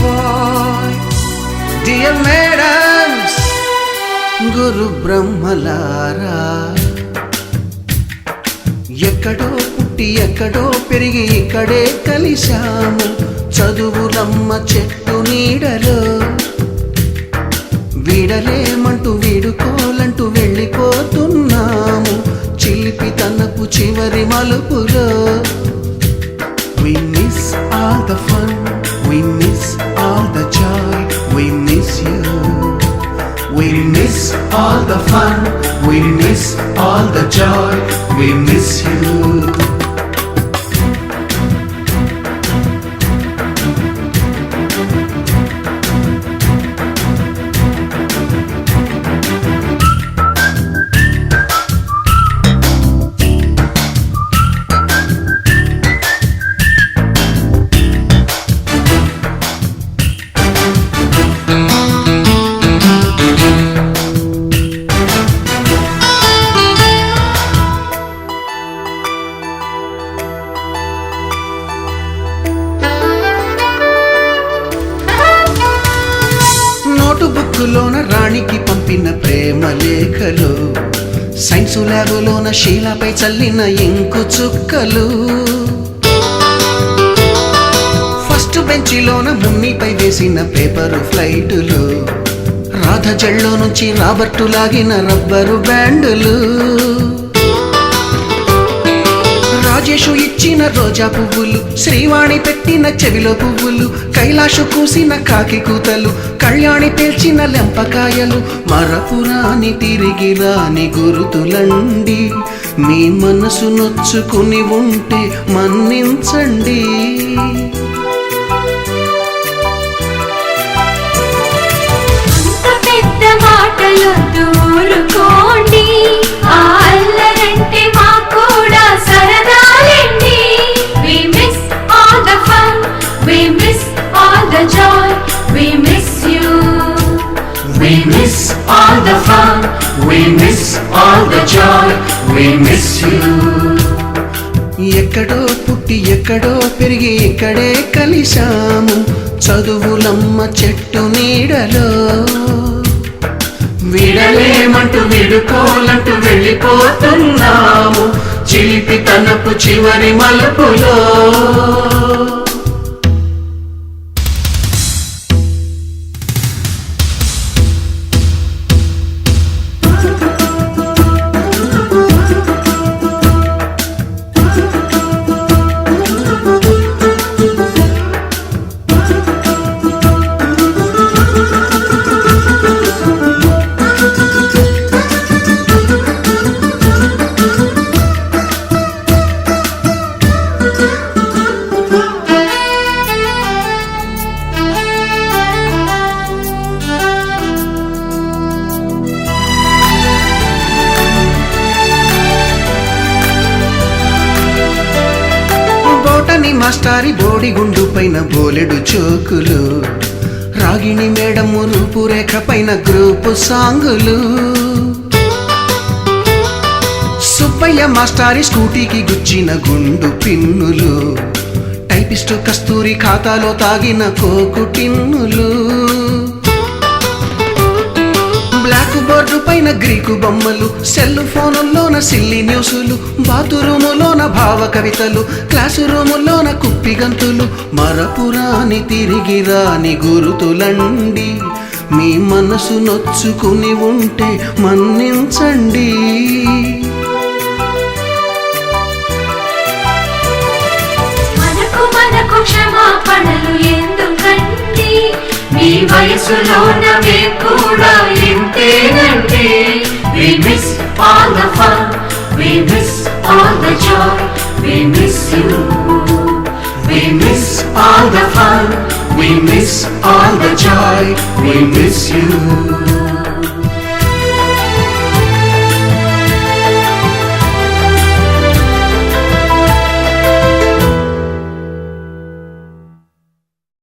boy, dear madams, గురు బ్రహ్మలారా, ఎక్కడో పుట్టి ఎక్కడో పెరిగి ఇక్కడే కలిశాము చదువులమ్మ చెట్టు నీడలో. వీడలేమంటూ వీడుకోలంటూ వెళ్ళిపోతున్నాము చిలిపి తనపు చివరి మలుపులో. We miss all the fun, we miss all the joy, we miss you. We miss all the fun, we miss all the joy, we miss you. బుక్కులోన రాణికి పంపిన ప్రేమ లేఖలు, సైన్సు ల్యాబులోన శీలాపై చల్లిన ఇంకు చుక్కలు, ఫస్ట్ బెంచిలోన మున్నిపై వేసిన పేపరు ఫ్లైటులు, రాధ జల్లో నుంచి రాబర్టు లాగిన rubber బ్యాండులు, Rajesh ఇచ్చిన రోజా పువ్వులు, శ్రీవాణి పెట్టిన చెవిలో పువ్వులు, కైలాషు కూసిన కాకి కూతలు, కళ్యాణి పేల్చిన లెంపకాయలు, మరపురాని తిరిగి రాని గురుతులండి. మీ మనసు నొచ్చుకుని ఉంటే మన్నించండి. పెద్ద మాటలొద్దు ఊరుకోండి, ఆ అల్లరంటే మాకు కూడా సరదాలండి. We miss all the fun, we miss all the joy, we miss you. We miss all the fun, we miss all the joy, we miss you. ఎక్కడో పుట్టి ఎక్కడో పెరిగి ఇక్కడే కలిశాము చదువులమ్మ చెట్టు నీడలో. వీడలేమంటూ వీడుకోలంటూ వెళ్ళిపోతున్నాము చిలిపి తనపు చివరి మలుపులో. మాస్టారి బోడిగుండు పైన బోలెడు చోకులు, రాగిణి మేడము రూపురేఖ పైన గ్రూపు సాంగులు, సుబ్బయ్య మాస్టారి స్కూటీకి గుచ్చిన గుండు పిన్నులు, టైపిస్టు కస్తూరి ఖాతాలో తాగిన కోకు టిన్నులు, బ్లాక్ బోర్డు పైన గ్రీకు బొమ్మలు, సెల్ ఫోనుల్లోన సిల్లి న్యూసులు, బాతురూములోన భావ కవితలు, క్లాసు రూములోన కుప్పి గంతులు, మరపురాని తిరిగి రాని గురుతులండి. మీ మనసు నొచ్చుకుని ఉంటే మన్నించండి. మనకు క్షమాపణలు ఎందుకండి, మీ వయసులో నవే కూడా ఇంతేనండి. We miss all the fun, we miss all the joy, we miss you. We miss all the fun, we miss all the joy, we miss you.